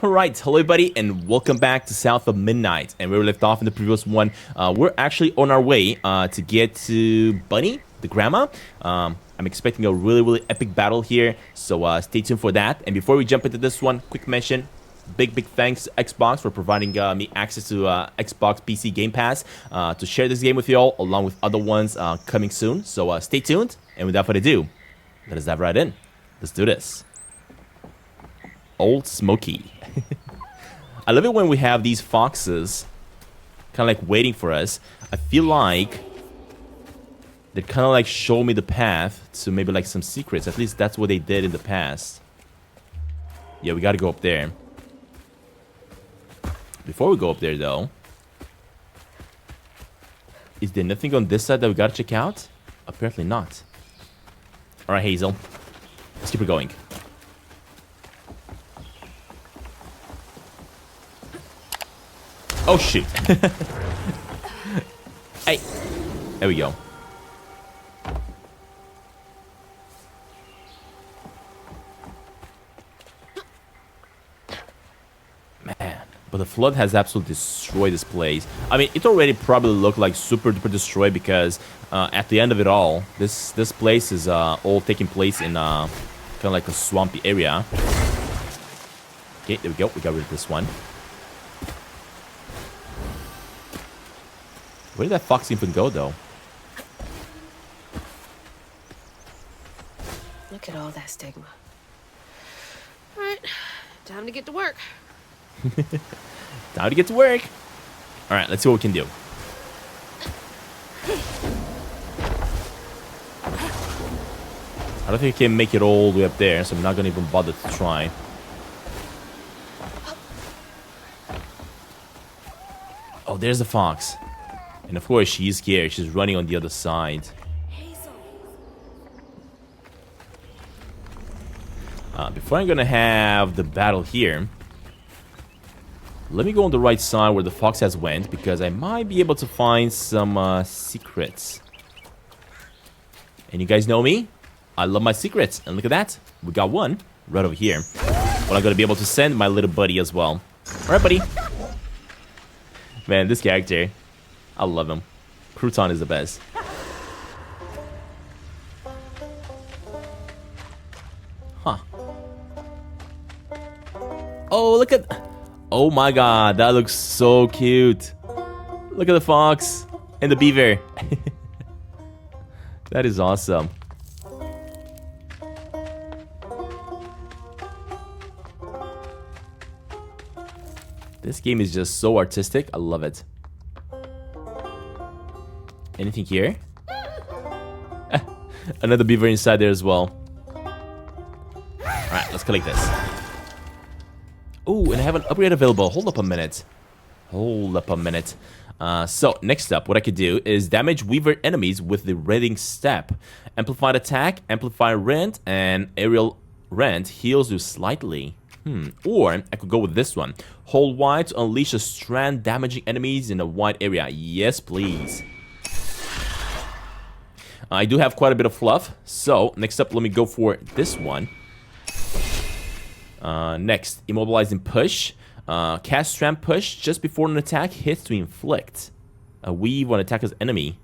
Alright, hello everybody and welcome back to South of Midnight. And where we left off in the previous one, we're actually on our way to get to Bunny, the grandma. I'm expecting a really epic battle here, so stay tuned for that. And before we jump into this one, quick mention, big thanks to Xbox for providing me access to Xbox PC Game Pass to share this game with you all, along with other ones coming soon. So stay tuned, and without further ado, let us dive right in. Let's do this. Old Smoky. I love it when we have these foxes kind of like waiting for us. I feel like they kind of like show me the path to maybe like some secrets. At least that's what they did in the past. Yeah, we got to go up there. Before we go up there though, is there nothing on this side that we got to check out? Apparently not. Alright, Hazel. Let's keep it going. Oh, shoot. Hey. There we go. Man. But the flood has absolutely destroyed this place. I mean, it already probably looked like super duper destroyed because at the end of it all, this place is all taking place in kind of like a swampy area. Okay, there we go. We got rid of this one. Where did that fox even go, though? Look at all that stigma. All right, time to get to work. Time to get to work. All right, let's see what we can do. I don't think I can make it all the way up there, so I'm not going to even bother to try. Oh, there's the fox. And of course, she's scared. She's running on the other side. Before I'm gonna have the battle here, let me go on the right side where the fox has went, because I might be able to find some secrets. And you guys know me? I love my secrets. And look at that. We got one right over here. Well, I'm gonna be able to send my little buddy as well. Alright, buddy. Man, this character, I love him. Crouton is the best. Huh. Oh, look at... Oh my god, that looks so cute. Look at the fox and the beaver. That is awesome. This game is just so artistic. I love it. Anything here? Another beaver inside there as well. Alright, let's collect this. Oh, and I have an upgrade available. Hold up a minute. So, next up, what I could do is damage Weaver enemies with the Redding Step. Amplified attack, amplified rend, and aerial rend heals you slightly. Or I could go with this one. Hold Y to unleash a strand damaging enemies in a wide area. Yes, please. I do have quite a bit of fluff, so next up, let me go for this one. Next, immobilizing push. Cast strand push just before an attack hits to inflict a weave on attacker's enemy.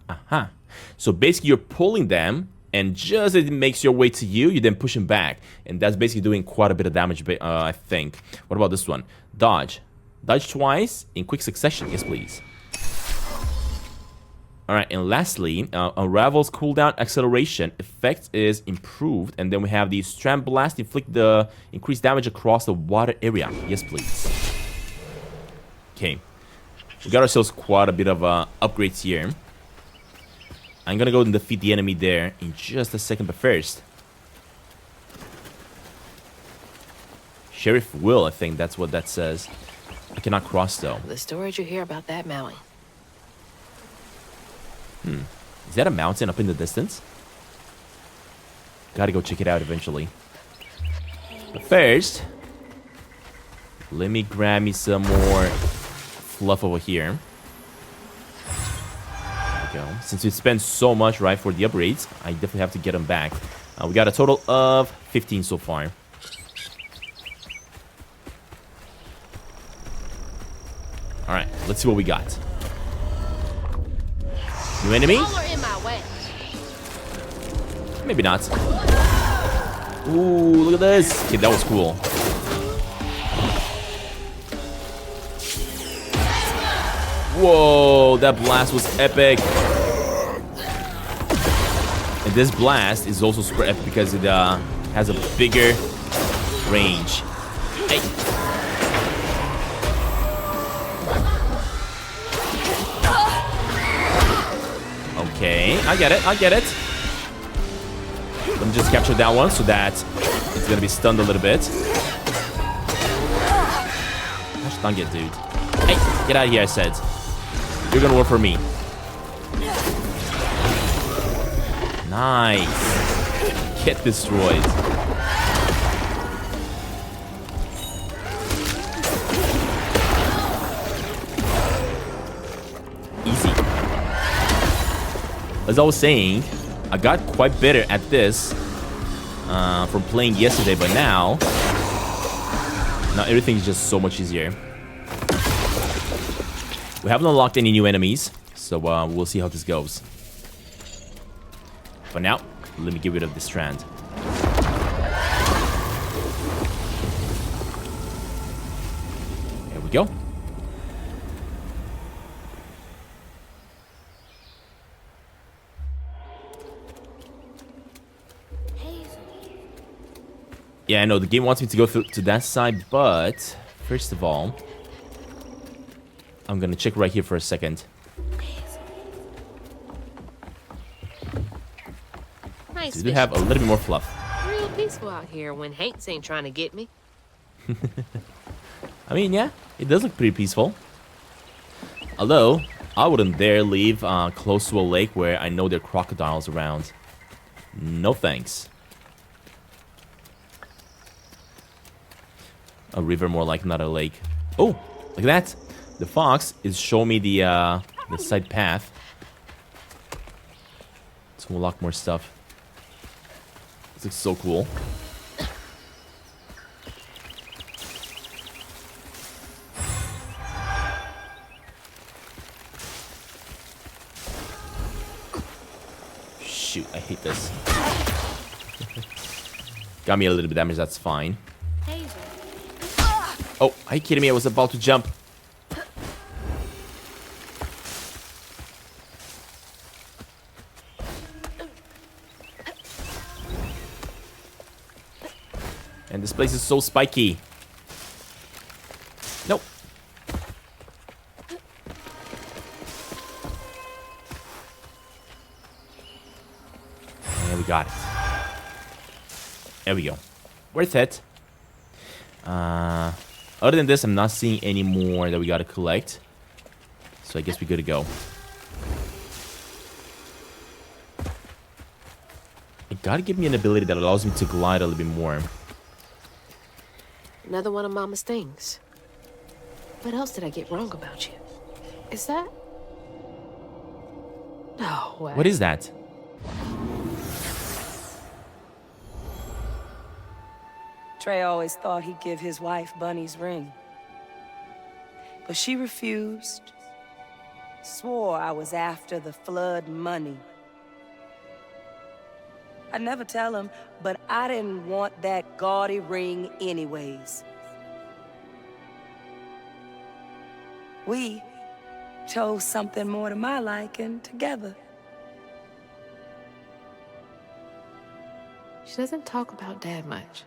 Aha. So basically, you're pulling them, and just as it makes your way to you, you then push them back. And that's basically doing quite a bit of damage, I think. What about this one? Dodge. Dodge twice in quick succession. Yes, please. Alright, and lastly, Unravel's cooldown acceleration effect is improved. And then we have the Strand Blast, inflict the increased damage across the water area. Yes, please. Okay. We got ourselves quite a bit of upgrades here. I'm gonna go and defeat the enemy there in just a second, but first... Sheriff Will, I think that's what that says. I cannot cross, though. The stories you hear about that mountain. Is that a mountain up in the distance? Gotta go check it out eventually. But first, let me grab me some more fluff over here. There we go. Since we spent so much, right, for the upgrades, I definitely have to get them back. We got a total of 15 so far. Alright, let's see what we got. New enemy? All are in my way. Maybe not. Ooh, look at this. Okay, that was cool. Whoa, that blast was epic. And this blast is also super epic because it has a bigger range. Hey. Okay, I get it, I get it. Let me just capture that one so that it's gonna be stunned a little bit. How stung it, dude? Hey, get out of here, I said. You're gonna work for me. Nice. Get destroyed. Easy. As I was saying, I got quite better at this from playing yesterday, but now everything's just so much easier. We haven't unlocked any new enemies, so we'll see how this goes. For now, let me get rid of this strand. There we go. Yeah, I know the game wants me to go to that side, but first of all, I'm gonna check right here for a second. Nice. So we do have a little bit more fluff. Real peaceful out here when Hanks ain't trying to get me. I mean, yeah, it does look pretty peaceful. Although, I wouldn't dare leave close to a lake where I know there are crocodiles around. No thanks. A river more like, not a lake. Oh, look at that. The fox is showing me the side path to unlock more stuff. This looks so cool. Shoot, I hate this. Got me a little bit of damage, that's fine. Oh, are you kidding me? I was about to jump. And this place is so spiky. Nope. There we got it. There we go. Worth it. Other than this, I'm not seeing any more that we gotta collect. So I guess we're good to go. It gotta give me an ability that allows me to glide a little bit more. Another one of Mama's things. What else did I get wrong about you? Is that? No way. What is that? Trey always thought he'd give his wife Bunny's ring. But she refused. Swore I was after the flood money. I'd never tell him, but I didn't want that gaudy ring anyways. We chose something more to my liking together. She doesn't talk about Dad much.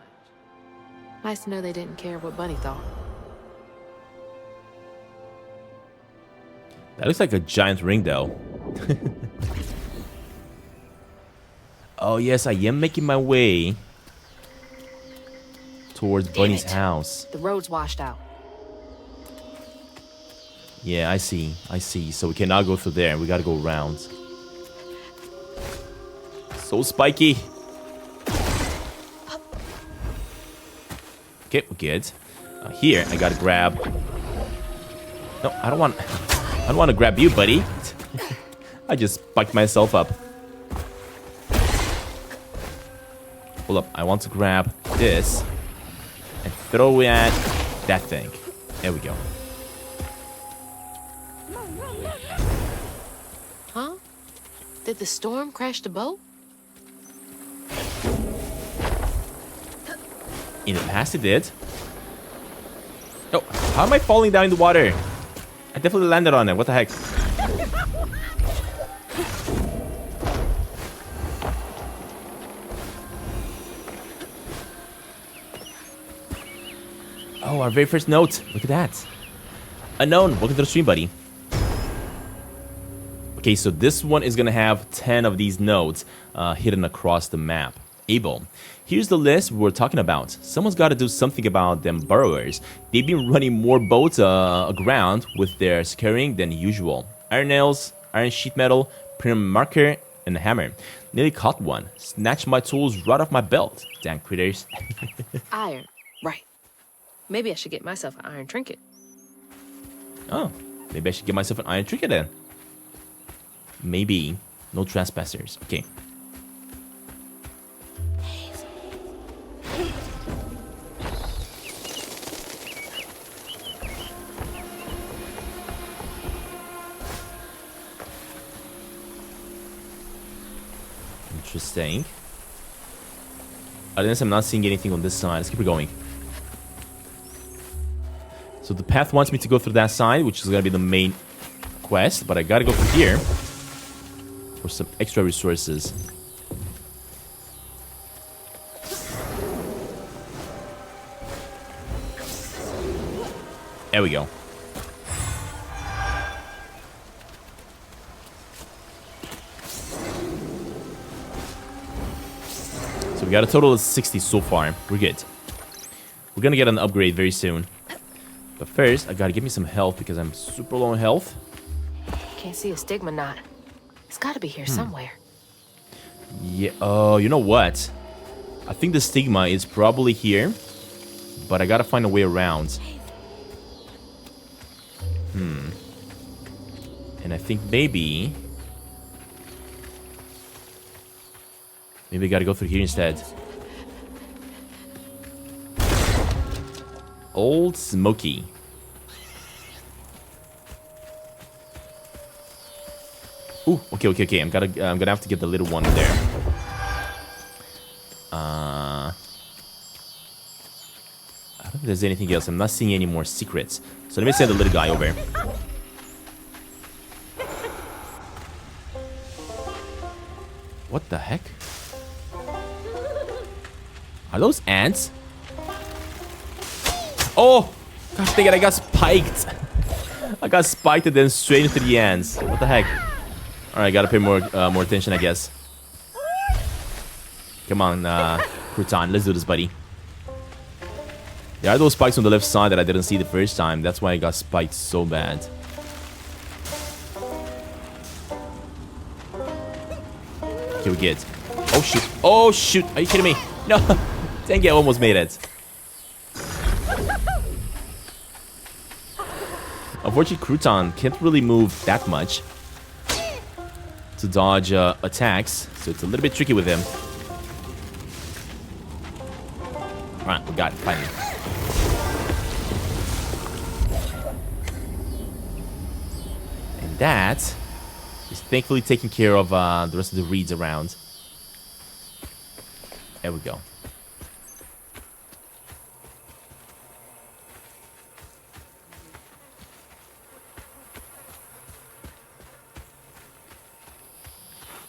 Nice to know they didn't care what Bunny thought. That looks like a giant ring, though. Oh, yes, I am making my way towards Bunny's house. The road's washed out. Yeah, I see. I see. So we cannot go through there. We gotta go around. So spiky. Okay, we're good. Here, I gotta grab... No, I don't want to grab you, buddy. I just spiked myself up. Hold up, I want to grab this and throw it at that thing. There we go. Did the storm crash the boat? In the past, it did. Oh, how am I falling down in the water? I definitely landed on it. What the heck? Oh, our very first note. Look at that. Unknown. Welcome to the stream, buddy. Okay, so this one is going to have 10 of these nodes hidden across the map. Able. Here's the list we're talking about. Someone's got to do something about them burrowers. They've been running more boats aground with their scurrying than usual. Iron nails, iron sheet metal, premium marker, and a hammer. Nearly caught one. Snatched my tools right off my belt. Damn critters. Iron. Right. Maybe I should get myself an iron trinket. Oh, maybe I should get myself an iron trinket then. Maybe. No trespassers. Okay. Interesting. Other than this, I'm not seeing anything on this side. Let's keep it going. So the path wants me to go through that side, which is going to be the main quest, but I gotta go through here for some extra resources. There we go. So we got a total of 60 so far. We're good. We're gonna get an upgrade very soon. But first, I gotta give me some health because I'm super low on health. Can't see a stigma knot. It's gotta be here somewhere. Yeah, oh, you know what? I think the stigma is probably here, but I gotta find a way around. And I think maybe I gotta go through here instead. Old Smoky. Ooh, okay. I'm gonna have to get the little one there. I don't think there's anything else. I'm not seeing any more secrets. So let me send the little guy over. What the heck? Are those ants? Oh! Gosh dang it, I got spiked. I got spiked and then straight into the ants. What the heck? Alright, gotta pay more attention, I guess. Come on, Crouton, let's do this, buddy. There are those spikes on the left side that I didn't see the first time. That's why I got spiked so bad. Okay, we're good. Oh, shoot. Oh, shoot. Are you kidding me? No. Dang it, I almost made it. Unfortunately, Crouton can't really move that much to dodge attacks, so it's a little bit tricky with him. Alright, we got it, finally. And that is thankfully taking care of the rest of the reeds around. There we go.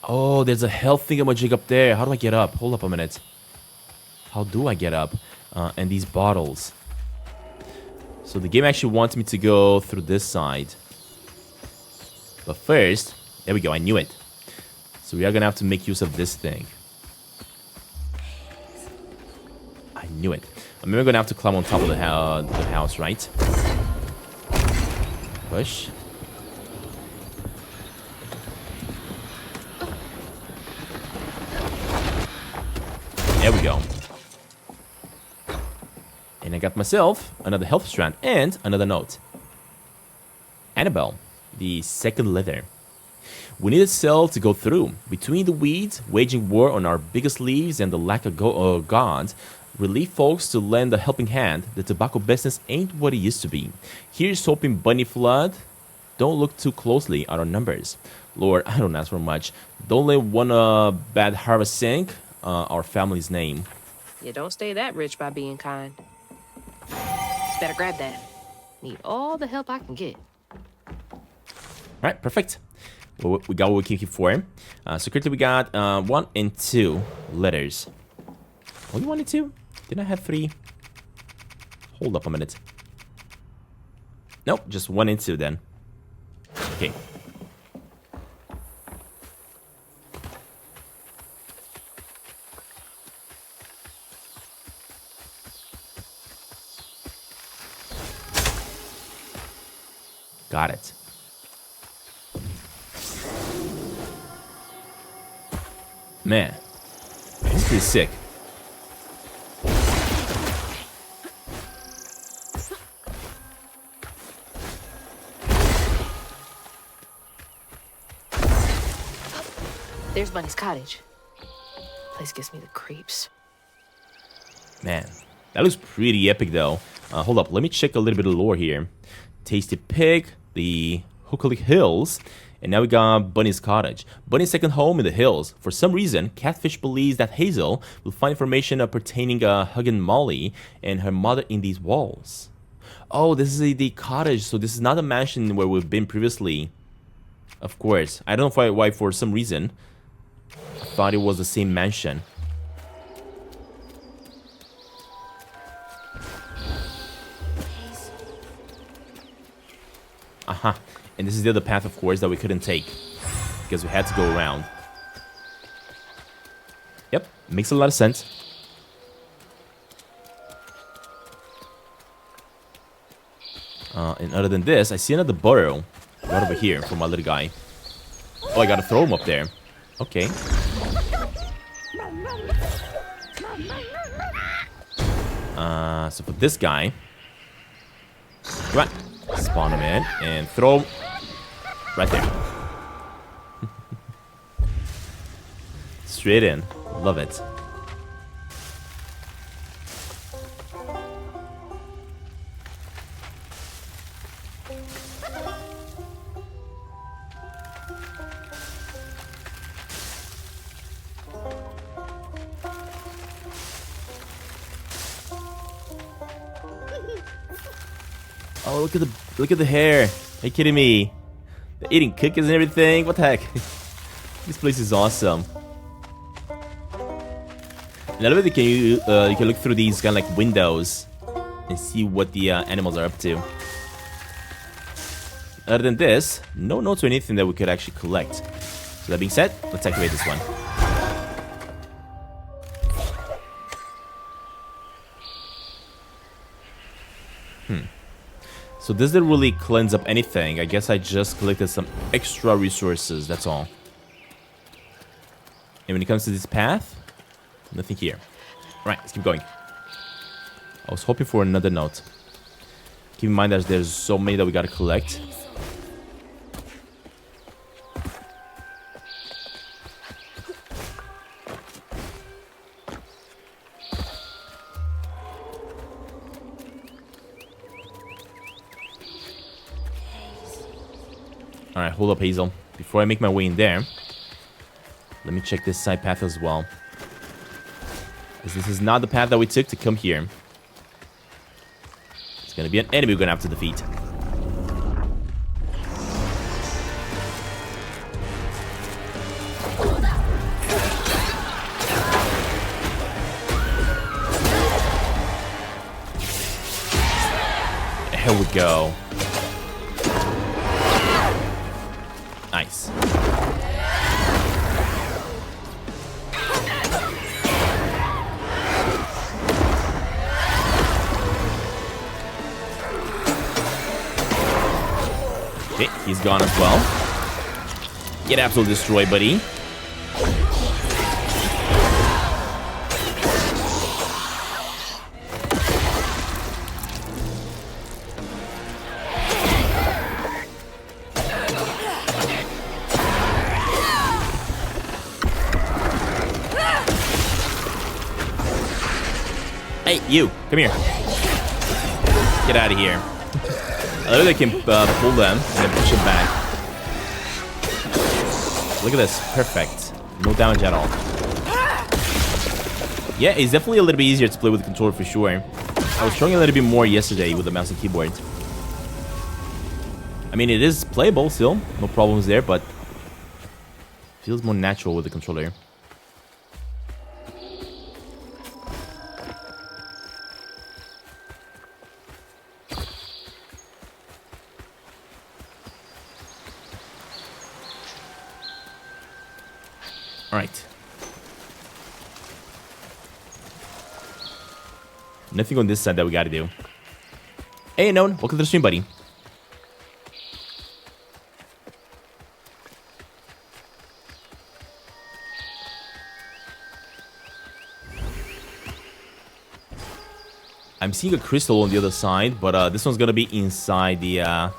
Oh, there's a health thingamajig up there. How do I get up? Hold up a minute. How do I get up? And these bottles. So the game actually wants me to go through this side. But first, there we go. I knew it. So we are going to have to make use of this thing. I knew it. I'm going to have to climb on top of the house, right? Push. There we go. And I got myself another health strand and another note. Annabelle, the second letter. We need a cell to go through. Between the weeds, waging war on our biggest leaves, and the lack of God, relieve folks to lend a helping hand. The tobacco business ain't what it used to be. Here's hoping Bunny Flood don't look too closely at our numbers. Lord, I don't ask for much. Don't let one bad harvest sink our family's name. You don't stay that rich by being kind. Better grab that. Need all the help I can get. Alright, perfect. Well, we got what we came here for. So currently we got 1 and 2 letters. Only 1 and 2? Didn't I have 3? Hold up a minute. Nope, just 1 and 2 then. Okay. Got it. Man, this is pretty sick. There's Bunny's cottage. Place gives me the creeps. Man, that looks pretty epic though. Hold up, let me check a little bit of lore here. Tasty Pig, the Hookalik Hills, and now we got Bunny's cottage. Bunny's second home in the hills. For some reason, Catfish believes that Hazel will find information pertaining Huggin Molly and her mother in these walls. Oh, this is the cottage, so this is not a mansion where we've been previously. Of course, I don't know why for some reason I thought it was the same mansion. Aha. And this is the other path, of course, that we couldn't take because we had to go around. Yep, makes a lot of sense. And other than this, I see another burrow right over here for my little guy. Oh, I gotta throw him up there. Okay. So for this guy, come on, spawn him in and throw him right there. Straight in. Love it. Oh, look at the hair. Are you kidding me? They're eating cookies and everything. What the heck? This place is awesome. Another way you can look through these kind of like windows and see what the animals are up to. Other than this, no notes or anything that we could actually collect. So that being said, let's activate this one. So this didn't really cleanse up anything. I guess I just collected some extra resources, that's all. And when it comes to this path, nothing here. Right, let's keep going. I was hoping for another note. Keep in mind that there's so many that we gotta collect. Alright, hold up, Hazel. Before I make my way in there, let me check this side path as well. Because this is not the path that we took to come here. It's gonna be an enemy we're gonna have to defeat. Here we go. Nice. Okay, he's gone as well. Get absolutely destroyed, buddy. Hey, you, come here. Get out of here. I love they can pull them and then push them back. Look at this. Perfect. No damage at all. Yeah, it's definitely a little bit easier to play with the controller for sure. I was struggling a little bit more yesterday with the mouse and keyboard. I mean, it is playable still. No problems there, but feels more natural with the controller. All right. Nothing on this side that we gotta do. Hey, Known. Welcome to the stream, buddy. I'm seeing a crystal on the other side, but this one's gonna be inside the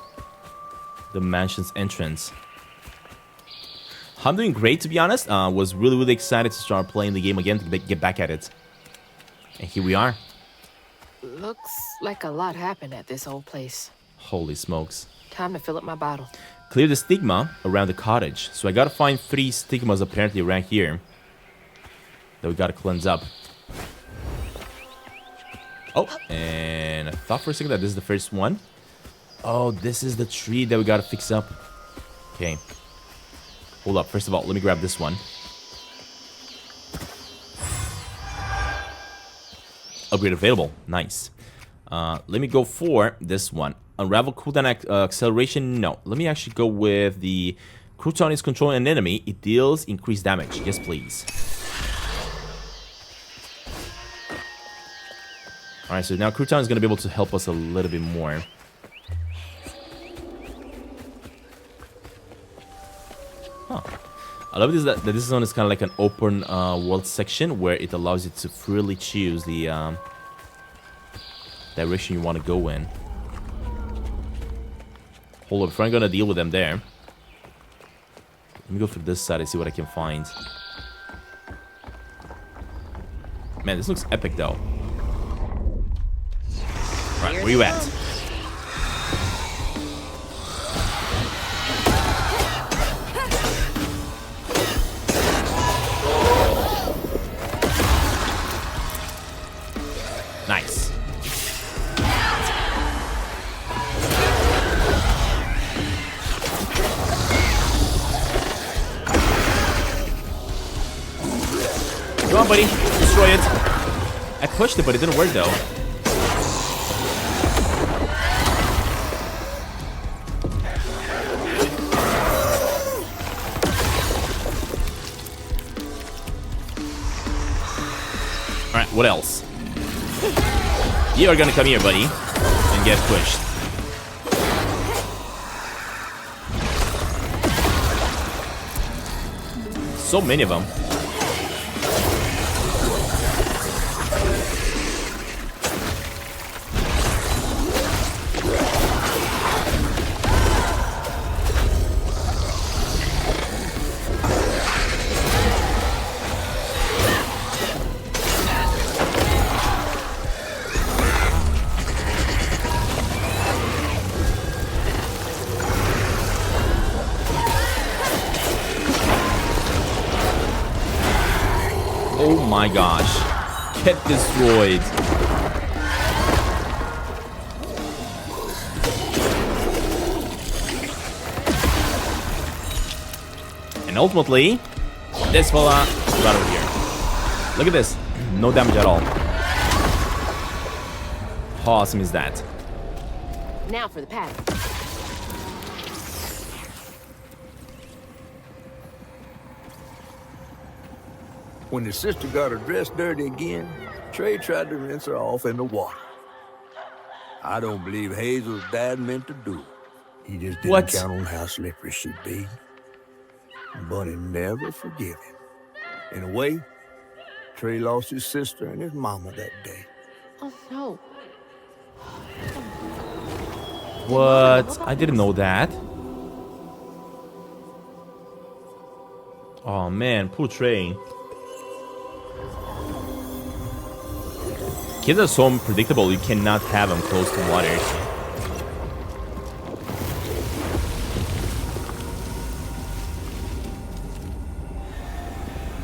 mansion's entrance. I'm doing great, to be honest. Was really excited to start playing the game again to get back at it. And here we are. Looks like a lot happened at this old place. Holy smokes. Time to fill up my bottle. Clear the stigma around the cottage. So I gotta find 3 stigmas apparently around here that we gotta cleanse up. Oh, and I thought for a second that this is the first one. Oh, this is the tree that we gotta fix up. Okay. Hold up. First of all, let me grab this one. Upgrade available. Nice. Let me go for this one. Unravel cooldown acceleration. No. Let me actually go with the crouton is controlling an enemy. It deals increased damage. Yes, please. Alright, so now crouton is going to be able to help us a little bit more. Huh. I love this that this one is kind of like an open world section where it allows you to freely choose the direction you want to go in. Hold up, if I'm gonna deal with them there. Let me go through this side and see what I can find. Man, this looks epic though. Right, where you at? Nice. Come on, buddy. Destroy it. I pushed it, but it didn't work, though. Alright, what else? You are gonna come here, buddy, and get pushed. So many of them. Oh my gosh. Get destroyed. And ultimately, this fella is right over here. Look at this. No damage at all. How awesome is that? Now for the pattern. When his sister got her dress dirty again, Trey tried to rinse her off in the water. I don't believe Hazel's dad meant to do it. He just didn't What? count on how slippery she'd be. Bunny never forgive him. In a way, Trey lost his sister and his mama that day. Oh no. What? I didn't know that. Oh man, poor Trey. Kids are so unpredictable, you cannot have them close to water.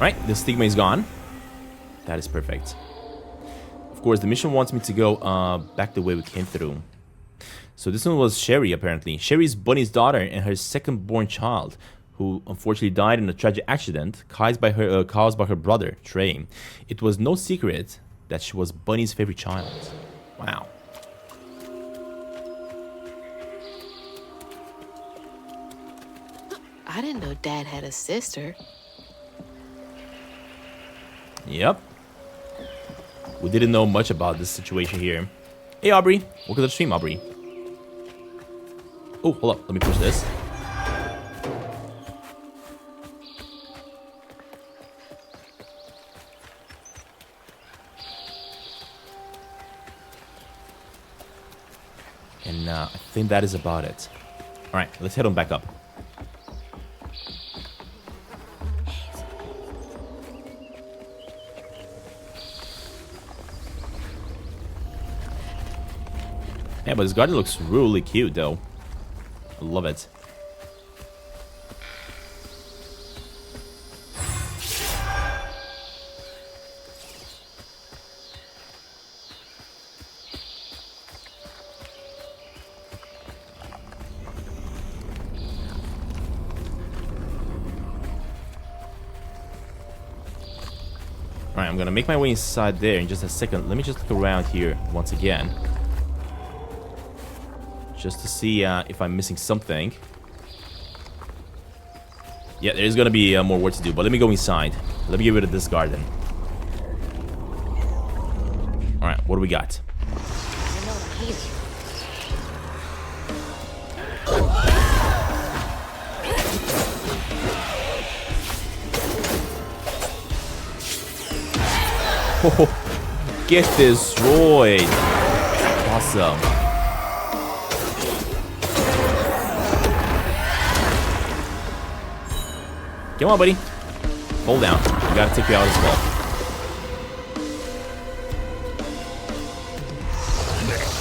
Right, the stigma is gone. That is perfect. Of course, the mission wants me to go back the way we came through. So this one was Sherry, apparently. Sherry's Bunny's daughter and her second-born child, who unfortunately died in a tragic accident caused by her brother, Trey. It was no secret that she was Bunny's favorite child. Wow. I didn't know Dad had a sister. Yep. We didn't know much about this situation here. Hey, Aubrey. Welcome to the stream, Aubrey. Oh, hold up. Let me push this. And I think that is about it. All right, let's head on back up. Yeah, but this garden looks really cute, though. I love it. Alright, I'm gonna make my way inside there in just a second. Let me just look around here once again. Just to see if I'm missing something. Yeah, there's gonna be more work to do, but let me go inside. Let me get rid of this garden. Alright, what do we got? Oh, get destroyed. Awesome. Come on, buddy. Hold down. We gotta take you out as well.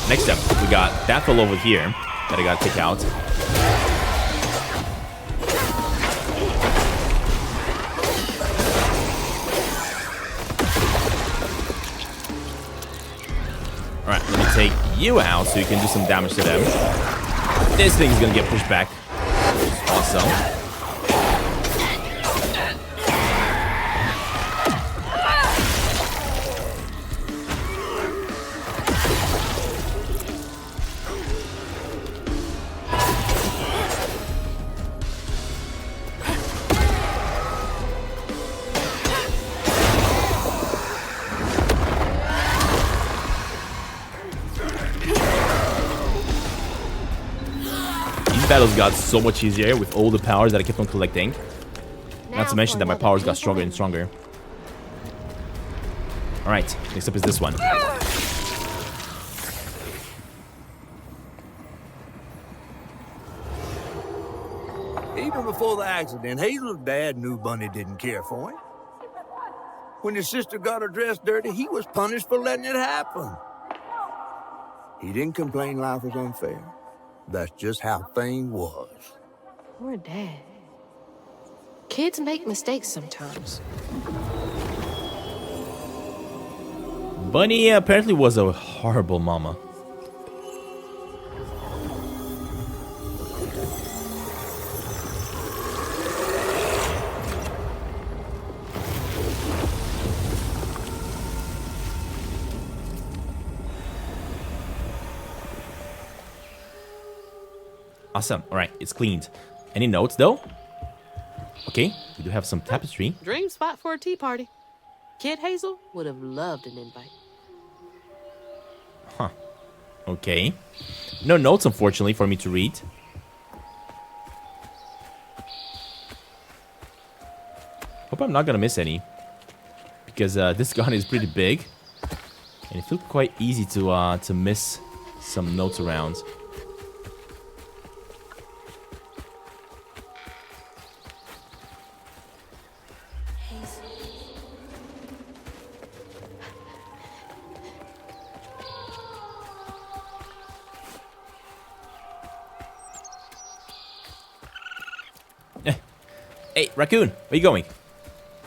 Next up, we got that fellow over here that I gotta take out. Alright, let me take you out so you can do some damage to them. This thing's gonna get pushed back. Awesome. Battles got so much easier with all the powers that I kept on collecting. Not to mention that my powers got stronger and stronger. Alright, next up is this one. Even before the accident, Hazel's dad knew Bunny didn't care for him. When his sister got her dress dirty, he was punished for letting it happen. He didn't complain life was unfair. That's just how things was. Poor Dad. Kids make mistakes sometimes. Bunny apparently was a horrible mama. Awesome. All right, it's cleaned. Any notes though? Okay, we do have some tapestry. Dream spot for a tea party. Kid Hazel would have loved an invite. Huh. Okay. No notes, unfortunately, for me to read. Hope I'm not gonna miss any, because this gun is pretty big, and it feels quite easy to miss some notes around. Hey, raccoon, where you going?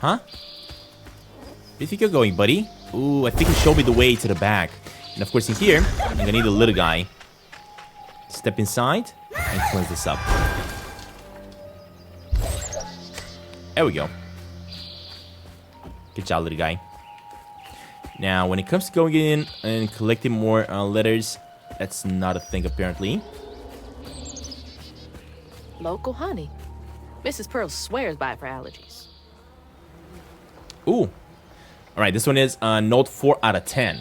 Huh? Where do you think you're going, buddy? Ooh, I think he showed me the way to the back. And of course in here, I'm gonna need a little guy. Step inside and cleanse this up. There we go. Good job, little guy. Now, when it comes to going in and collecting more letters, that's not a thing apparently. Local honey. Mrs. Pearl swears by it for allergies. Ooh. Alright, this one is note 4 out of 10.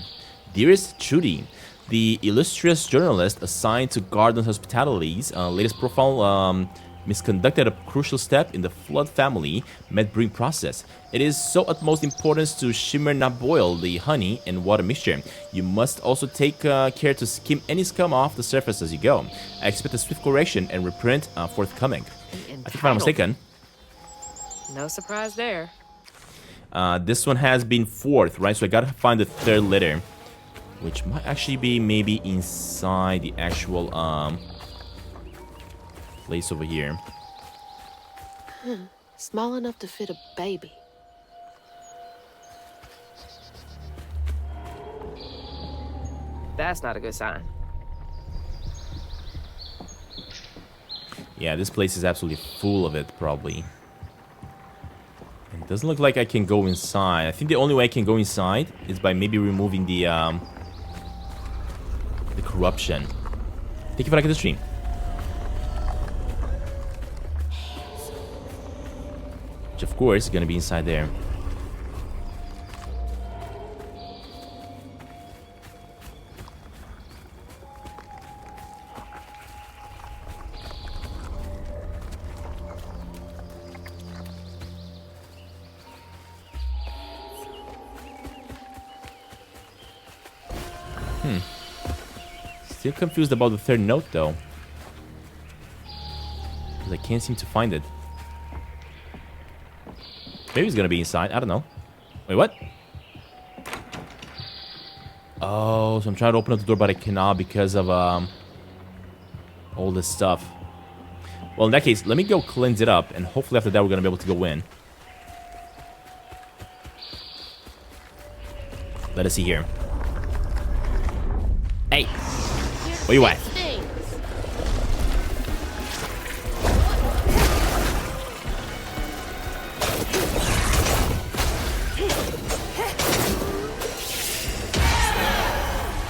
Dearest Trudy, the illustrious journalist assigned to Garden Hospitality's latest profile misconducted a crucial step in the Flood family med-brewing process. It is so utmost importance to shimmer not boil the honey and water mixture. You must also take care to skim any scum off the surface as you go. I expect a swift correction and reprint forthcoming. I think if I'm not mistaken. No surprise there. This one has been 4th, right? So I gotta find the 3rd letter, which might actually be maybe inside the actual place over here. Small enough to fit a baby. That's not a good sign. Yeah, this place is absolutely full of it, probably. It doesn't look like I can go inside. I think the only way I can go inside is by maybe removing the corruption. Thank you for liking the stream. Which, of course, is going to be inside there. Still confused about the 3rd note, though. Because I can't seem to find it. Maybe it's gonna be inside. I don't know. Wait, what? Oh, so I'm trying to open up the door, but I cannot because of all this stuff. Well, in that case, let me go cleanse it up, and hopefully after that we're gonna be able to go in. Let us see here. Hey, where you at?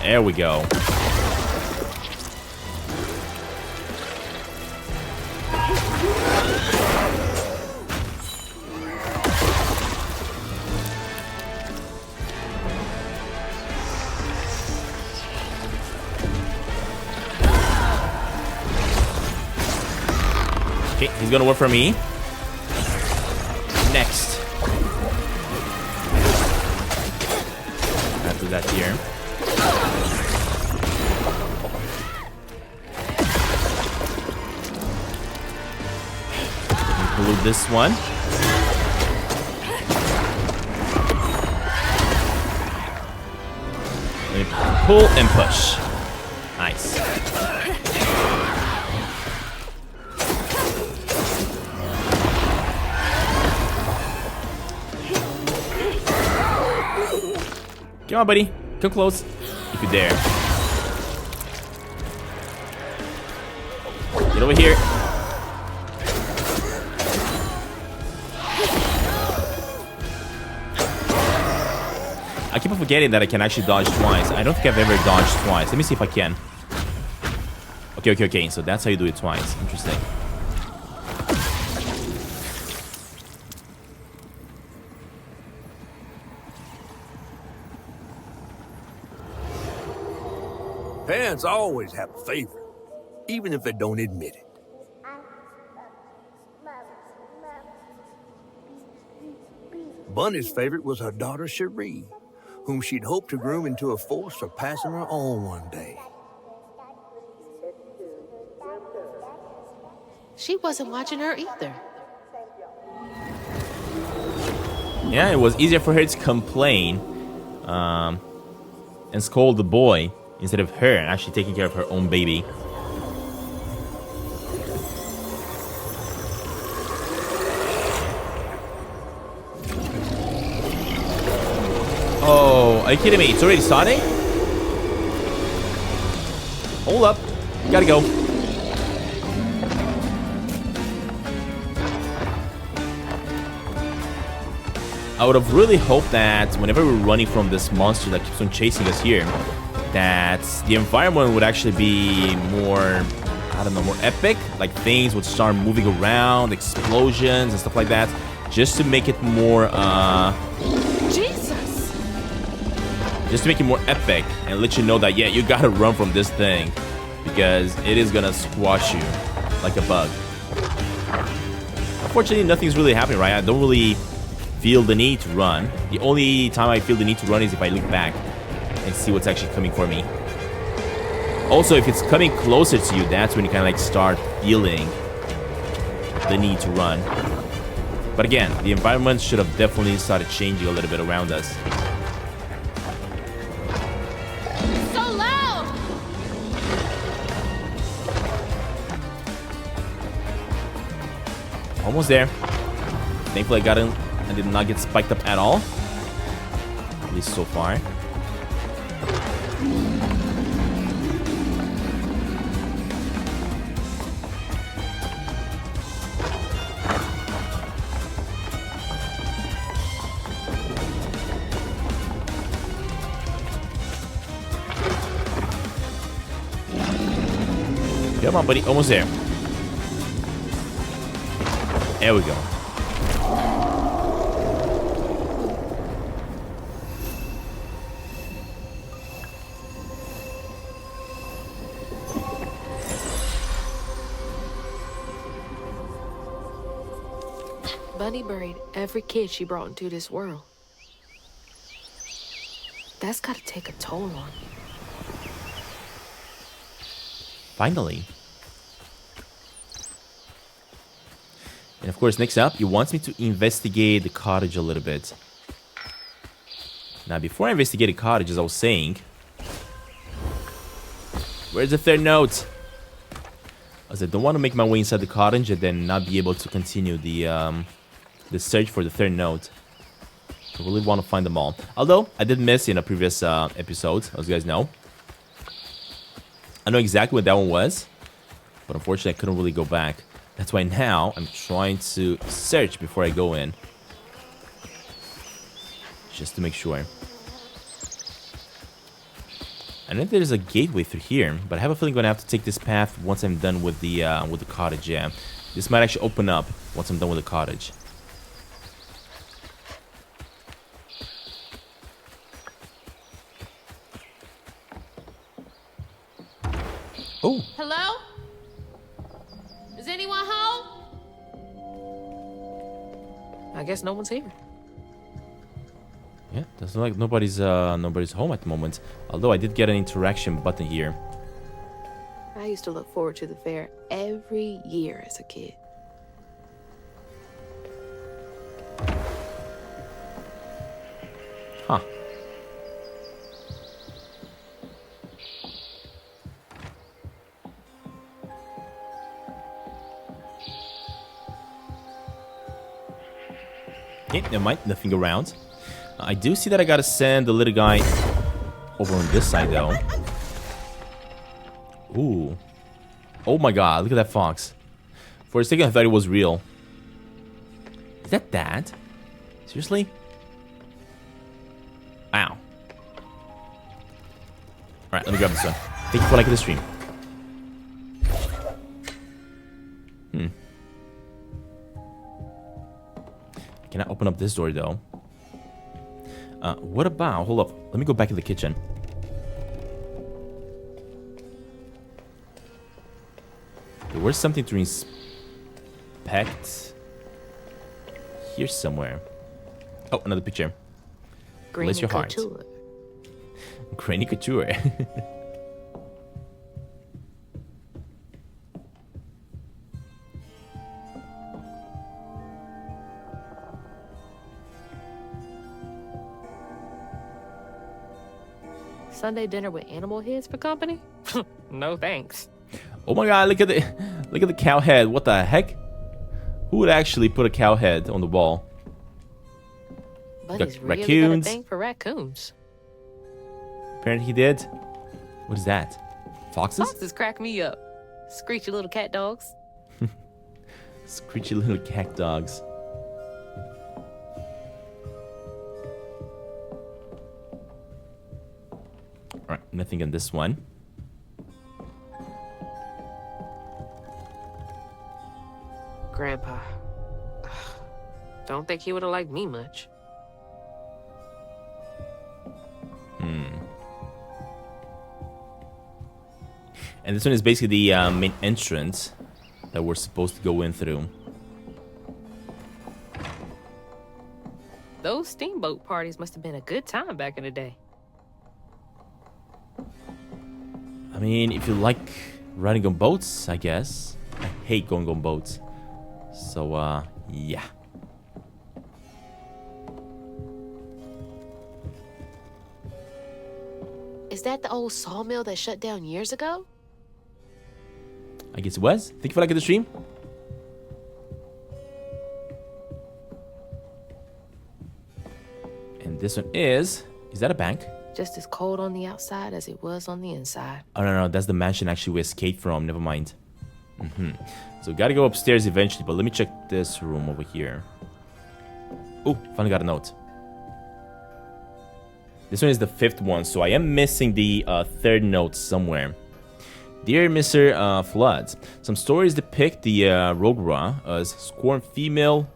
There we go. Okay, he's gonna work for me. Next. I'll do that here. Include this one. Let me pull and push. Nice. Come on, buddy. Come close. If you dare. Get over here. I keep on forgetting that I can actually dodge twice. I don't think I've ever dodged twice. Let me see if I can. Okay. So that's how you do it twice. Interesting. Parents always have a favorite, even if they don't admit it. Bunny's favorite was her daughter Cherie, whom she'd hoped to groom into a force for passing her on one day. She wasn't watching her either. Yeah, it was easier for her to complain and scold the boy instead of her actually taking care of her own baby. Are you kidding me? It's already starting? Hold up. Gotta go. I would have really hoped that whenever we're running from this monster that keeps on chasing us here, that the environment would actually be more, I don't know, more epic. Like things would start moving around, explosions and stuff like that, just to make it more, Jesus! just to make it more epic and let you know that, yeah, you gotta run from this thing because it is gonna squash you like a bug. Unfortunately, nothing's really happening, right? I don't really feel the need to run. The only time I feel the need to run is if I look back and see what's actually coming for me. Also, if it's coming closer to you, that's when you kind of like start feeling the need to run. But again, the environment should have definitely started changing a little bit around us. So loud! Almost there. Thankfully, I did not get spiked up at all. At least so far. Come on, buddy. Almost there. There we go. Bunny buried every kid she brought into this world. That's gotta take a toll on you. Finally. And of course, next up, he wants me to investigate the cottage a little bit. Now, before I investigate the cottage, as I was saying... Where's the third note? As I don't want to make my way inside the cottage and then not be able to continue the search for the third note. I really want to find them all. Although, I did miss in a previous episode, as you guys know. I know exactly what that one was. But unfortunately, I couldn't really go back. That's why now, I'm trying to search before I go in. Just to make sure. I know there's a gateway through here, but I have a feeling I'm gonna have to take this path once I'm done with the cottage. Yeah, this might actually open up once I'm done with the cottage. Oh, Hello? Is anyone home? I guess no one's here. yeah, doesn't look like nobody's home at the moment. Although I did get an interaction button here. I used to look forward to the fair every year as a kid. Huh. Okay, never mind, nothing around. I do see that I gotta send the little guy over on this side, though. Ooh. Oh my god, look at that fox. For a second, I thought it was real. Is that that? Seriously? Wow. Alright, let me grab this one. Thank you for liking the stream. Can I open up this door, though? What about... Hold up. Let me go back in the kitchen. There was something to inspect. Here somewhere. Oh, another picture. Bless your heart. Couture. Granny Couture. Sunday dinner with animal heads for company? No thanks. Oh my god, look at the cow head. What the heck? Who would actually put a cow head on the wall? Buddy's Got really got a raccoons. thing for raccoons. Apparently he did. What is that? Foxes? Foxes crack me up. Screechy little cat dogs. Screechy little cat dogs. Alright, nothing on this one. Grandpa. Don't think he would have liked me much. And this one is basically the main entrance that we're supposed to go in through. Those steamboat parties must have been a good time back in the day. I mean, if you like riding on boats, I guess. I hate going on boats. So, yeah. Is that the old sawmill that shut down years ago? I guess it was. Thank you for liking the stream. And this one is that a bank? Just as cold on the outside as it was on the inside. Oh, no, that's the mansion actually we escaped from. Never mind. So, gotta go upstairs eventually, but let me check this room over here. Oh, finally got a note. This one is the 5th one, so I am missing the 3rd note somewhere. Dear Mr. Floods, some stories depict the Rogra as scorned female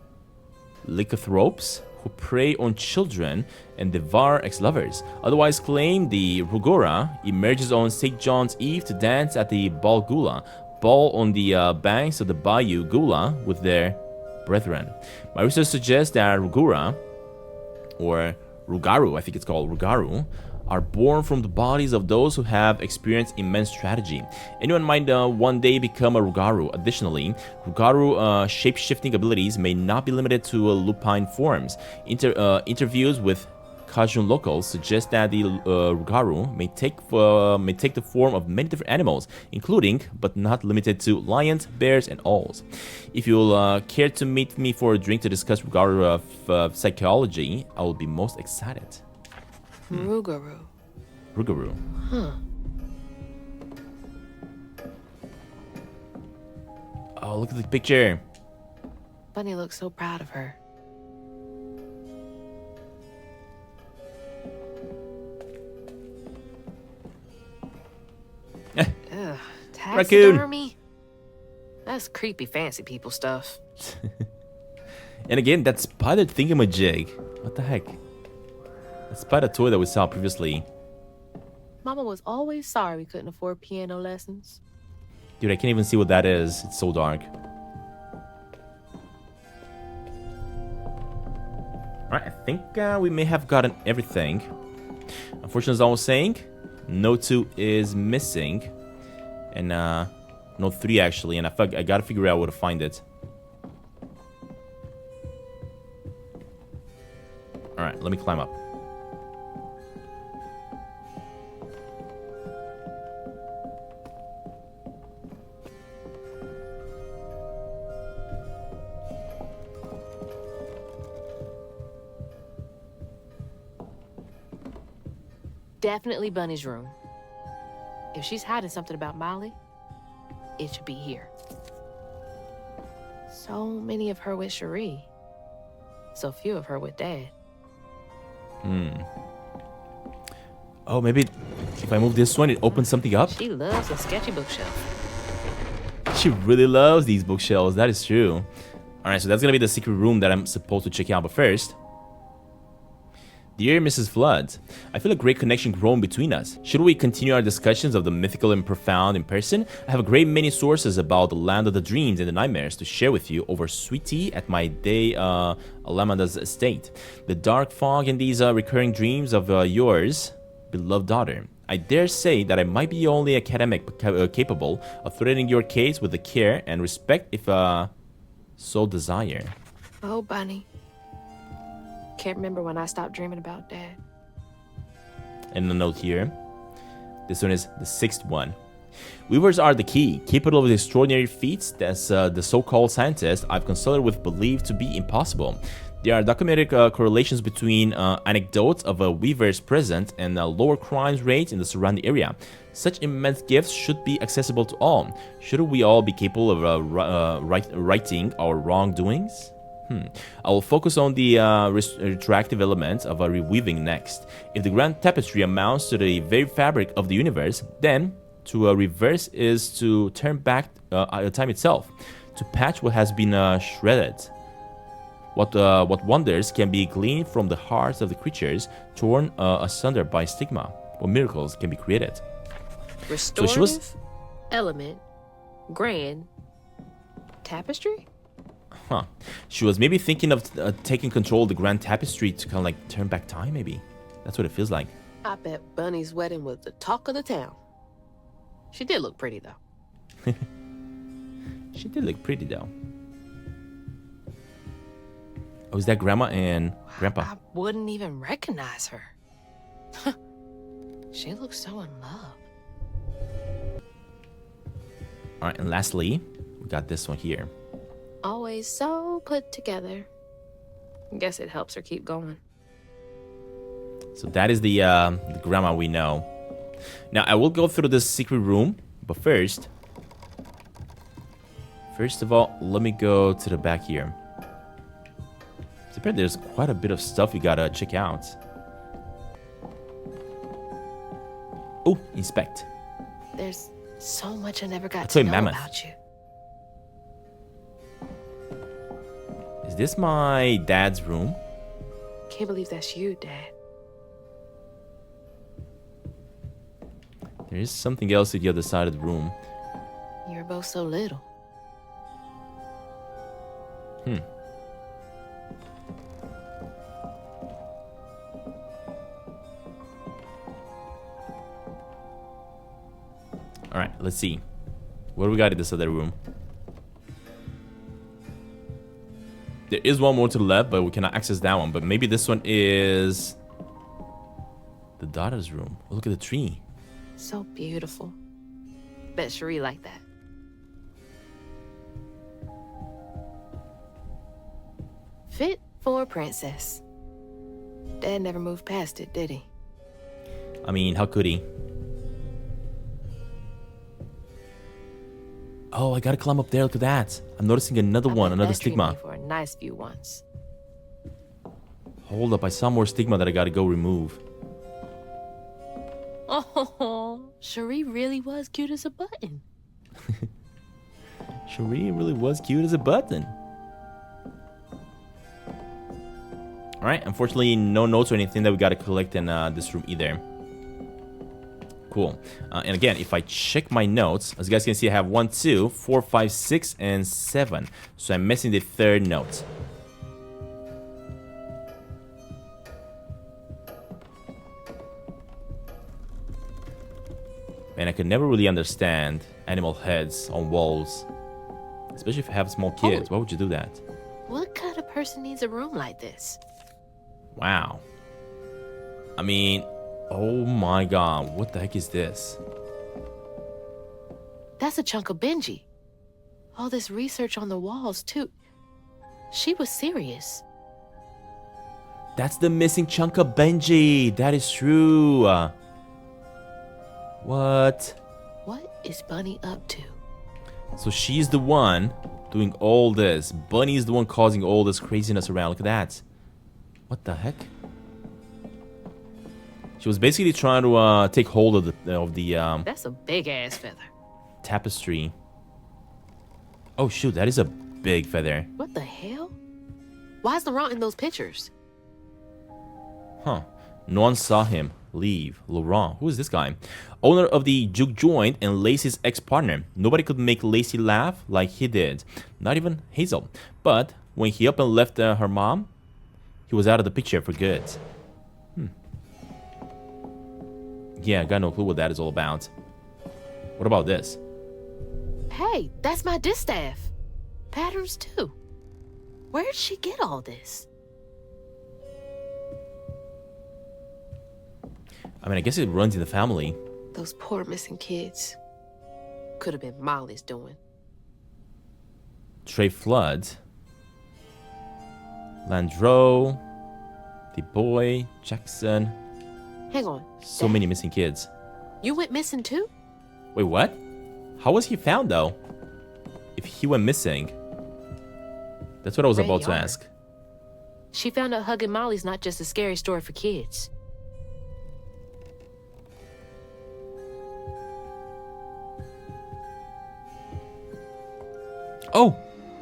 lycanthropes who prey on children and devour ex-lovers. Otherwise claim the Rogora emerges on St. John's Eve to dance at the Bal Gula, ball on the banks of the Bayou Gula with their brethren. My research suggests that Rogora, or Rugaru, I think it's called Rugaru, are born from the bodies of those who have experienced immense strategy. Anyone might one day become a Rugaru. Additionally, Rugaru shape-shifting abilities may not be limited to lupine forms. Interviews with Kajun locals suggest that the Rugaru may take the form of many different animals, including, but not limited to, lions, bears, and owls. If you'll care to meet me for a drink to discuss Rugaru psychology, I will be most excited. Rugaru. Rugaru. Huh. Oh, look at the picture. Bunny looks so proud of her. Ugh, taxidermy? That's creepy fancy people stuff. And again, that spider thingamajig. What the heck? The spider toy that we saw previously. Mama was always sorry we couldn't afford piano lessons. Dude, I can't even see what that is. It's so dark. Alright, I think we may have gotten everything. Unfortunately, as I was saying, Note 2 is missing. And Note 3 actually, and I gotta figure out where to find it. Alright, let me climb up. Definitely Bunny's room. If she's hiding something about Molly, it should be here. So many of her with Cherie. So few of her with Dad. Oh, maybe if I move this one, it opens something up? She loves a sketchy bookshelf. She really loves these bookshelves. That is true. Alright, so that's gonna be the secret room that I'm supposed to check out. But first... Dear Mrs. Flood, I feel a great connection growing between us. Should we continue our discussions of the mythical and profound in person? I have a great many sources about the land of the dreams and the nightmares to share with you over sweet tea at my day Alamanda's estate. The dark fog in these recurring dreams of yours, beloved daughter. I dare say that I might be only academic but capable of threading your case with the care and respect if so desire. Oh, Bunny. Can't remember when I stopped dreaming about Dad. And a note here. This one is the 6th one. Weavers are the key, capable of extraordinary feats that the so-called scientists I've consulted with believe to be impossible. There are documented correlations between anecdotes of a weaver's presence and lower crime rates in the surrounding area. Such immense gifts should be accessible to all. Shouldn't we all be capable of righting our wrongdoings? I will focus on the retroactive elements of reweaving next. If the grand tapestry amounts to the very fabric of the universe, then to reverse is to turn back time itself, to patch what has been shredded. What wonders can be gleaned from the hearts of the creatures torn asunder by stigma? What miracles can be created? Restorative, element, grand, tapestry? Huh. She was maybe thinking of taking control of the grand tapestry to kind of like turn back time, maybe. That's what it feels like. I bet Bunny's wedding was the talk of the town. She did look pretty, though. She did look pretty, though. Oh, is that Grandma and Grandpa? I wouldn't even recognize her. She looks so in love. All right, and lastly, we got this one here. Always so put together. Guess it helps her keep going. So that is the Grandma we know. Now, I will go through this secret room, but first of all, let me go to the back here. So apparently there's quite a bit of stuff you gotta check out. Oh, inspect. There's so much I never got That's to a know mammoth. about you. Is this my dad's room? Can't believe that's you, Dad. There is something else at the other side of the room. You were both so little. Alright, let's see. What do we got in this other room? There is one more to the left, but we cannot access that one. But maybe this one is the daughter's room. Oh, look at the tree. So beautiful. Bet Cherie liked that. Fit for a princess. Dad never moved past it, did he? I mean, how could he? Oh, I gotta climb up there. Look at that. I'm noticing another I one, bet another that tree stigma. made for a nice view once. Hold up, I saw more stigma that I gotta go remove. Oh, Cherie really was cute as a button. Cherie really was cute as a button. Alright, unfortunately, no notes or anything that we gotta collect in this room either. Cool. And again, if I check my notes, as you guys can see, I have 1, 2, 4, 5, 6, and 7. So I'm missing the third note. And I could never really understand animal heads on walls. Especially if you have small kids. Why would you do that? What kind of person needs a room like this? Wow. I mean, oh my god, what the heck is this? That's a chunk of Benji. All this research on the walls, too. She was serious. That's the missing chunk of Benji. That is true. What? What is Bunny up to? So she's the one doing all this. Bunny is the one causing all this craziness around. Look at that. What the heck? She was basically trying to take hold of the That's a big-ass feather. tapestry. Oh shoot, that is a big feather. What the hell? Why's Laurent in those pictures? Huh. No one saw him leave. Laurent, who is this guy? Owner of the juke joint and Lacey's ex-partner. Nobody could make Lacey laugh like he did. Not even Hazel. But when he up and left her mom, he was out of the picture for good. Yeah, I got no clue what that is all about. What about this? Hey, that's my distaff. Patterns, too. Where'd she get all this? I mean, I guess it runs in the family. Those poor missing kids. Could have been Molly's doing. Trey Flood. Landreau, the boy, Jackson. Hang on. So many missing kids. You went missing too? Wait, what? How was he found though? If he went missing? That's what I was Red about to yarn. ask. She found out Huggin' Molly's not just a scary story for kids. Oh,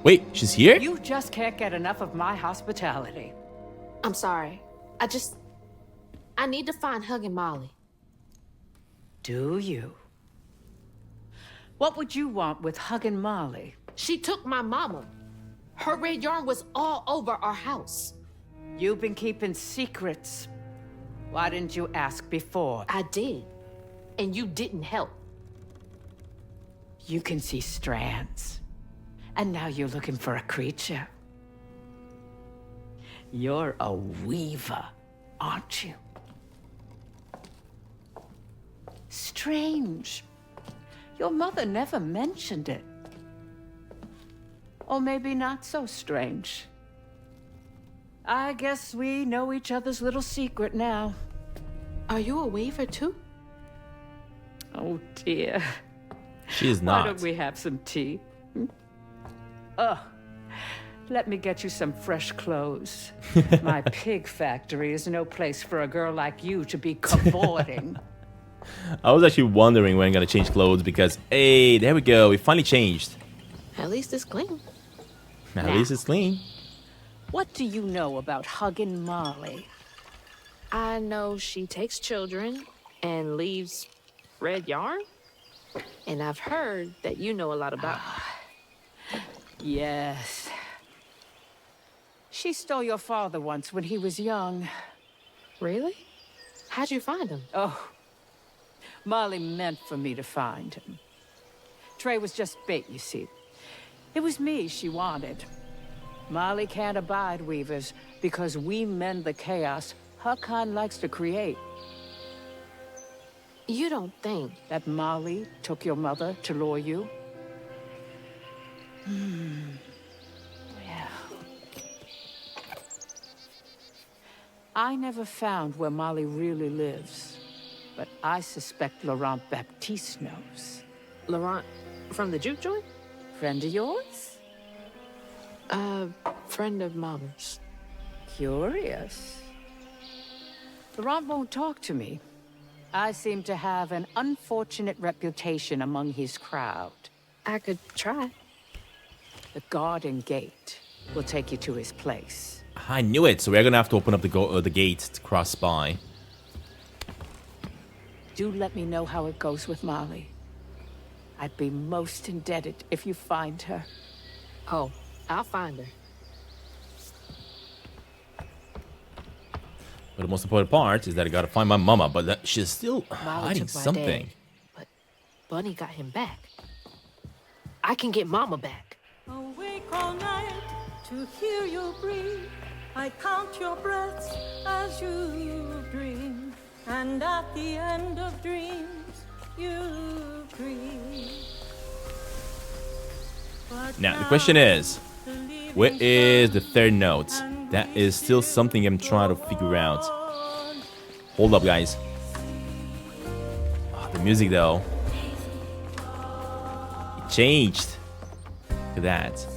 wait, she's here? You just can't get enough of my hospitality. I'm sorry. I need to find Huggin' Molly. Do you? What would you want with Huggin' Molly? She took my mama. Her red yarn was all over our house. You've been keeping secrets. Why didn't you ask before? I did. And you didn't help. You can see strands. And now you're looking for a creature. You're a weaver, aren't you? Strange. Your mother never mentioned it. Or maybe not so strange. I guess we know each other's little secret now. Are you a weaver too? Oh dear. She is Why not. don't we have some tea? Let me get you some fresh clothes. My pig factory is no place for a girl like you to be cavorting. I was actually wondering when I'm gonna change clothes because, hey, there we go. We finally changed. At least it's clean. At Nah. least it's clean. What do you know about Huggin' Molly? I know she takes children and leaves red yarn. And I've heard that you know a lot about her. Yes. She stole your father once when he was young. Really? How'd you find him? Oh, Molly meant for me to find him. Trey was just bait, you see. It was me she wanted. Molly can't abide weavers because we mend the chaos her kind likes to create. You don't think... That Molly took your mother to lure you? Yeah. I never found where Molly really lives, but I suspect Laurent Baptiste knows. Laurent from the juke joint? Friend of yours? Friend of Mama's. Curious. Laurent won't talk to me. I seem to have an unfortunate reputation among his crowd. I could try. The garden gate will take you to his place. I knew it. So we're gonna have to open up the gate to cross by. Do let me know how it goes with Molly. I'd be most indebted if you find her. Oh, I'll find her. But the most important part is that I gotta find my mama. But she's still Molly hiding took my something. dad, but Bunny got him back. I can get Mama back. Awake all night to hear you breathe. I count your breaths as you dream. And at the end of dreams, you breathe. But Now the question is, where is the third note? That is still something I'm trying to figure out. Hold up, guys. Oh, the music though. It changed. Look at that.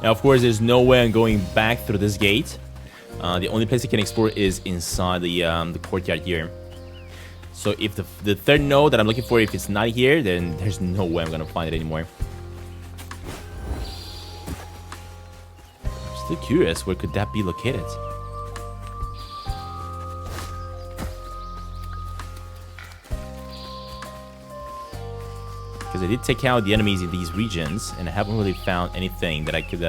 Now, of course, there's no way I'm going back through this gate. The only place I can explore is inside the courtyard here. So if the third node that I'm looking for, if it's not here, then there's no way I'm gonna find it anymore. I'm still curious, where could that be located? Because I did take out the enemies in these regions, and I haven't really found anything that I could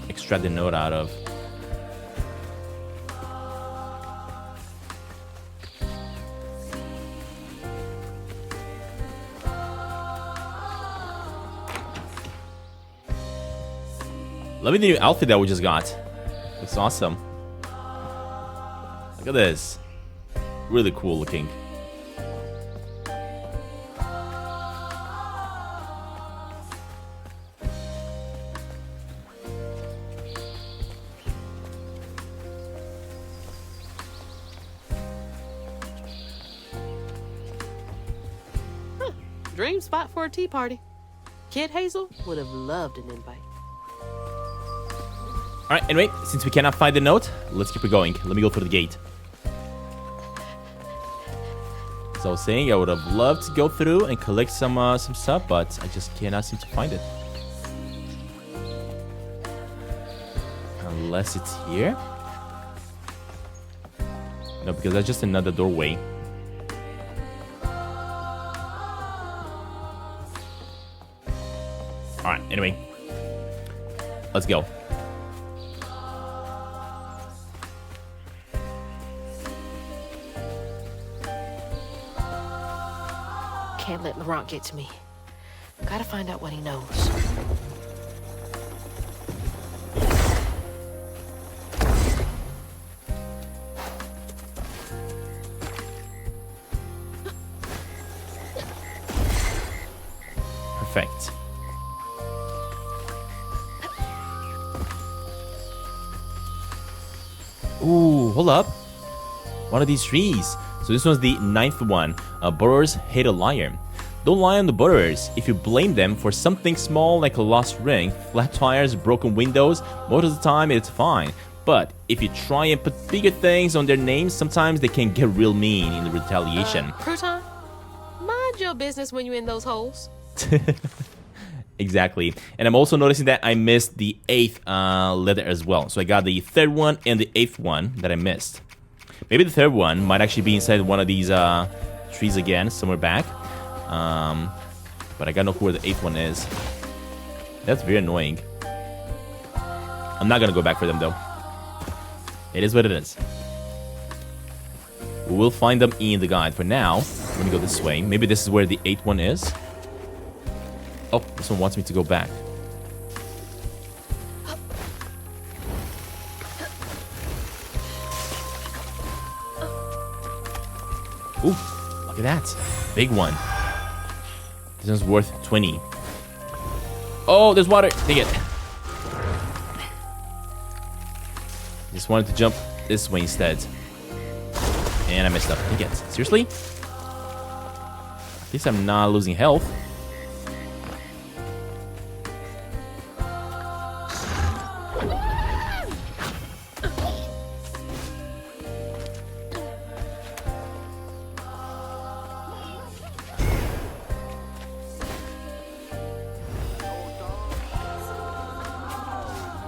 extract the node out of. Love me the new outfit that we just got. Looks awesome. Look at this. Really cool looking. Dream spot for a tea party. Kid Hazel would have loved an invite. Alright, anyway, since we cannot find the note, let's keep it going. Let me go through the gate. So I was saying I would have loved to go through and collect some stuff, but I just cannot seem to find it. Unless it's here? No, because that's just another doorway. Alright, anyway. Let's go. Can't let Laurent get to me. Gotta find out what he knows. Perfect. Ooh, hold up. One of these trees. So this one's the 9th one. Borrowers hate a liar. Don't lie on the borrowers. If you blame them for something small like a lost ring, flat tires, broken windows, most of the time it's fine. But if you try and put bigger things on their names, sometimes they can get real mean in the retaliation. Crouton, mind your business when you're in those holes. Exactly. And I'm also noticing that I missed the 8th letter as well. So I got the 3rd one and the 8th one that I missed. Maybe the 3rd one might actually be inside one of these trees again, somewhere back. But I gotta know where the 8th one is. That's very annoying. I'm not gonna go back for them though. It is what it is. We will find them in the guide. For now, let me go this way. Maybe this is where the 8th one is. Oh, this one wants me to go back. Ooh, look at that. Big one. This one's worth 20. Oh, there's water. Take it. Just wanted to jump this way instead. And I messed up. Take it. Seriously? At least I'm not losing health.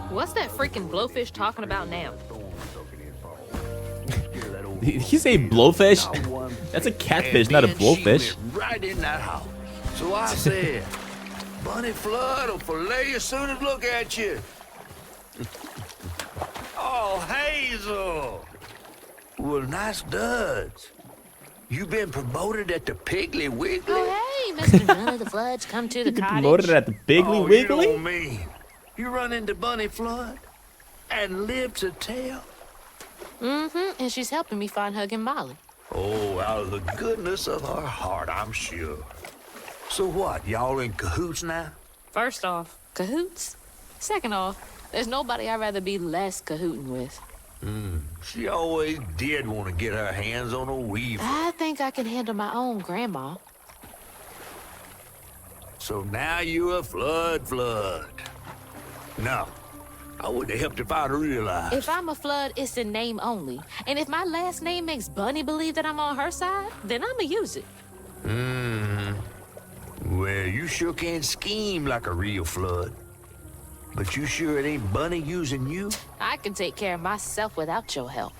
What's that freaking blowfish talking about now? Did he say blowfish? That's a catfish, not a blowfish. Right in that house. So I said, Bunny Flood will fillet you as soon as look at you. Oh, Hazel. Well, nice duds. You been promoted at the Piggly Wiggly? Oh, hey, Mr. None of the Floods, come to the cottage. Promoted at the Piggly Wiggly? You know me. You run into Bunny Flood and live to tell? Mm-hmm, and she's helping me find Huggin' Molly. Oh, out of the goodness of her heart, I'm sure. So what, y'all in cahoots now? First off, cahoots. Second off, there's nobody I'd rather be less cahooting with. She always did want to get her hands on a weaver. I think I can handle my own grandma. So now you're a Flood. No, I would have helped if I'd realized. If I'm a Flood, it's in name only. And if my last name makes Bunny believe that I'm on her side, then I'ma use it. Well, you sure can scheme like a real Flood. But you sure it ain't Bunny using you? I can take care of myself without your help.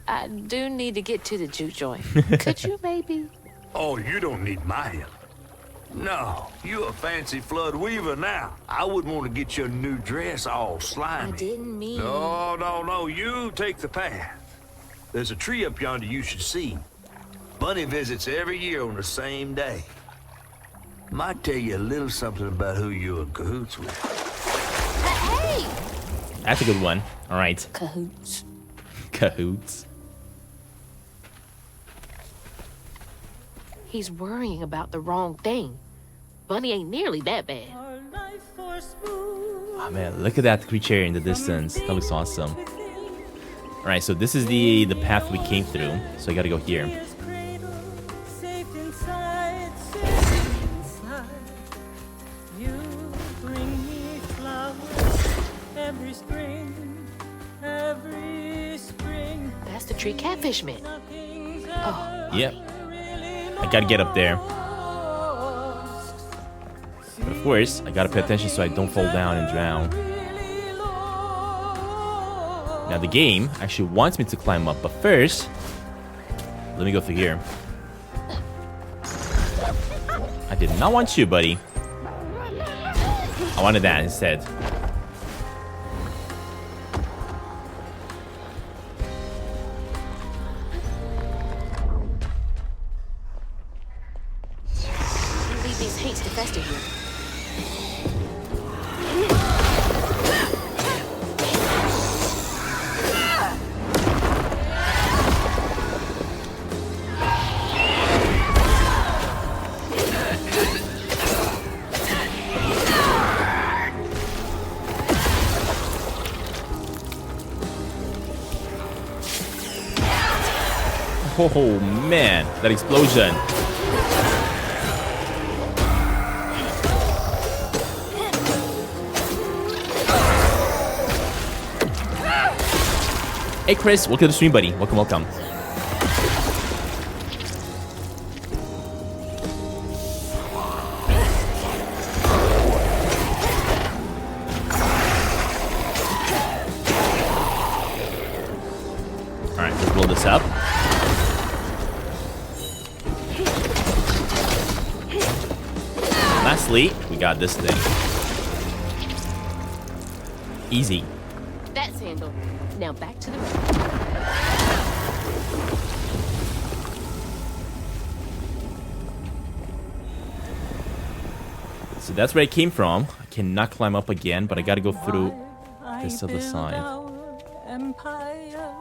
I do need to get to the juke joint. Could you maybe? Oh, you don't need my help. No, you a fancy Flood weaver now. I wouldn't want to get your new dress all slimy. I didn't mean... No, you take the path. There's a tree up yonder you should see. Bunny visits every year on the same day. Might tell you a little something about who you're in cahoots with. That's a good one. All right. Cahoots. Cahoots. He's worrying about the wrong thing. Bunny ain't nearly that bad. Our life force moves Oh man, look at that creature in the distance. That looks awesome. All right, so this is the path we came through. So I gotta go here. His cradle, safe inside, safe inside. You bring me flowers every spring, every spring. That's the tree catfish meant. Nothing's Oh, Yep. I gotta get up there. But of course, I gotta pay attention so I don't fall down and drown. Now the game actually wants me to climb up, but first, let me go through here. I did not want you, buddy. I wanted that instead. leave these hates to fester here. Oh man, that explosion. Hey Chris, welcome to the stream, buddy. Welcome, welcome. Alright, let's blow this up. Lastly, we got this thing. Easy. That's handled. Now back to the road. So that's where I came from. I cannot climb up again, but I gotta go through this other side. Empire.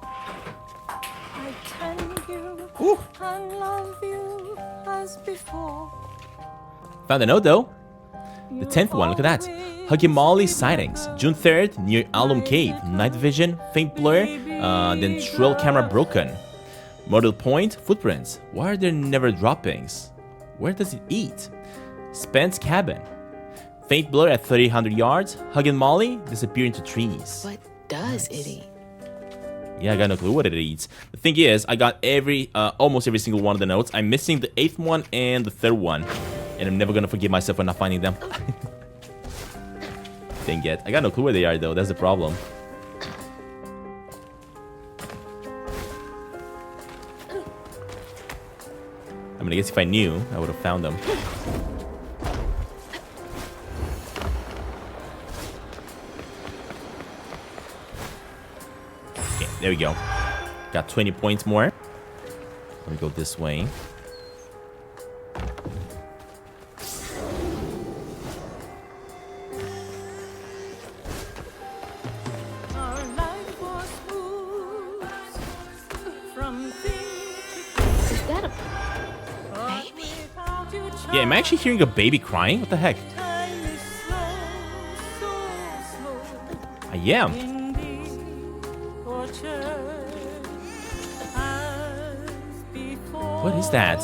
I can you Ooh. and love you as before. Found a note though. The 10th one, look at that. Huggy Molly sightings. June 3rd, near Alum Cave. Night vision, faint blur, then trail camera broken. Model point, footprints. Why are there never droppings? Where does it eat? Spence cabin. Faint blur at 300 yards. Huggy Molly disappear into trees. What does it eat? Yeah, I got no clue what it eats. The thing is, I got almost every single one of the notes. I'm missing the 8th one and the 3rd one. And I'm never gonna forgive myself for not finding them. Dang it. I got no clue where they are though, that's the problem. I mean, I guess if I knew, I would have found them. Okay, there we go. Got 20 points more. Let me go this way. Our life was moves from Is that a baby? Yeah, am I actually hearing a baby crying? What the heck? I am. What is that?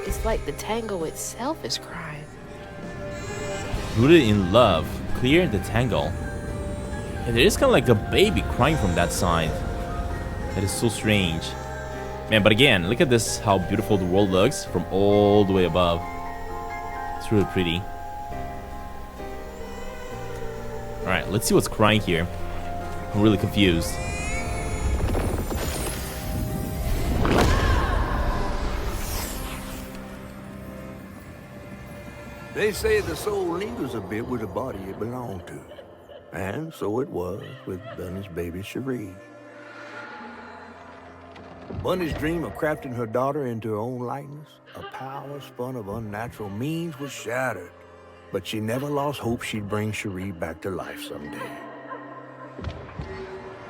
It's like the tango itself is crying. Rooted in love. Clear the tangle. And there is kind of like a baby crying from that side. That is so strange. Man, but again, look at this, how beautiful the world looks from all the way above. It's really pretty. Alright, let's see what's crying here. I'm really confused. They say the soul lingers a bit with the body it belonged to. And so it was with Bunny's baby Cherie. Bunny's dream of crafting her daughter into her own likeness, a power spun of unnatural means, was shattered. But she never lost hope she'd bring Cherie back to life someday.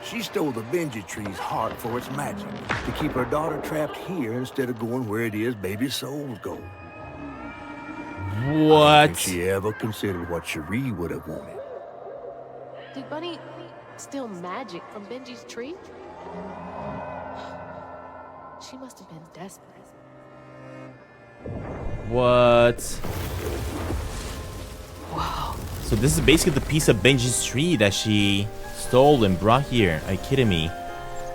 She stole the Benji tree's heart for its magic, to keep her daughter trapped here instead of going where it is baby souls go. I don't What? think she ever considered what Cherie would have wanted. Did Bunny steal magic from Benji's tree? She must have been desperate. What? Wow. So this is basically the piece of Benji's tree that she stole and brought here. Are you kidding me?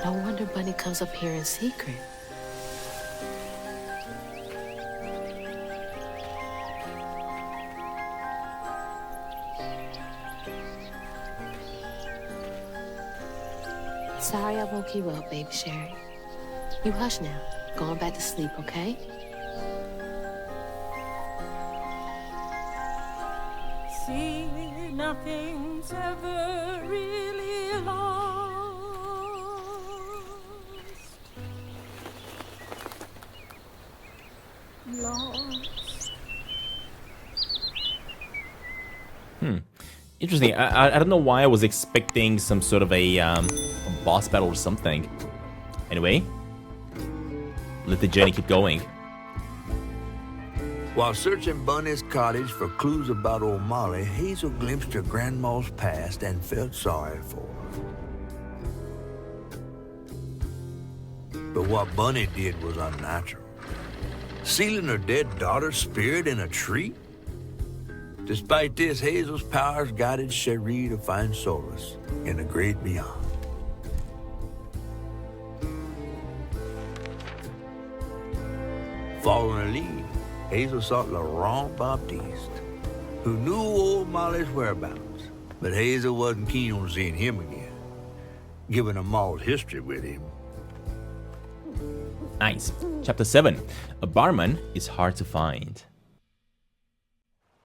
No wonder Bunny comes up here in secret. Sorry I woke you up, baby Sherry. You hush now. Going back to sleep, okay? See, nothing's ever really lost. Lost. Interesting. I don't know why I was expecting some sort of a boss battle or something. Anyway, let the journey keep going. While searching Bunny's cottage for clues about old Molly, Hazel glimpsed her grandma's past and felt sorry for her. But what Bunny did was unnatural. Sealing her dead daughter's spirit in a tree? Despite this, Hazel's powers guided Cherie to find solace in the great beyond. Following her lead, Hazel sought Laurent Baptiste, who knew old Molly's whereabouts, but Hazel wasn't keen on seeing him again, given a mauled history with him. Nice. Chapter 7. A barman is hard to find.